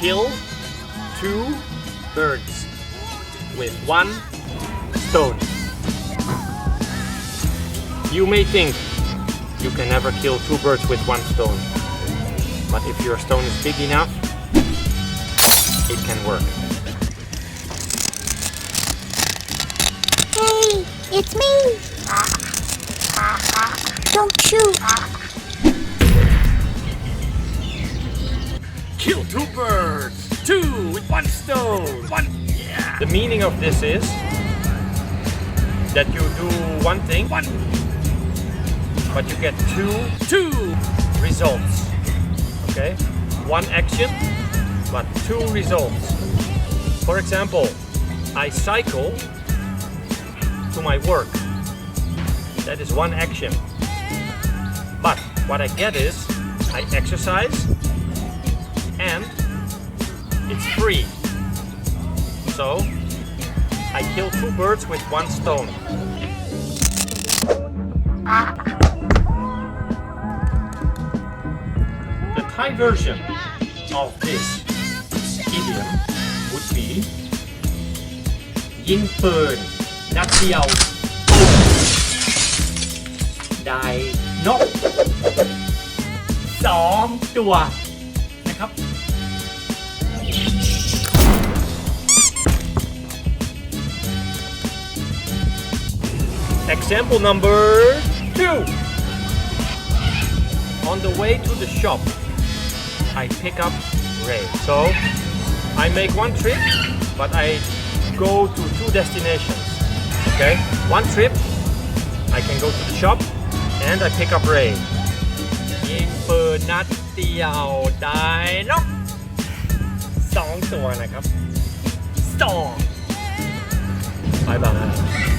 kill 2 birds with 1 stone. You may think you can never kill 2 birds with 1 stone, but if your stone is big enough, it can work. Hey, it's me. Don't shoot. Kill 2 birds, 2 with 1 stone. Yeah. The meaning of this is that you do one thing, but you get two results. Okay, 1 action, but 2 results. For example, I cycle to my work. That is 1 action. But what I get is I exercise and it's free. So I kill 2 birds with 1 stone. The Thai version of this idiom would be ยิงปืนนัดเดียวได้นก2 ตัวนะครับ Example number 2. On the way to the shop, I pick up Ray. So I make 1 trip, but I go to 2 destinations. Okay, 1 trip, I can go to the shop and I pick up Ray. ยิงปืนนัดเดียวได้นก2 ตัวนะครับ Bye bye.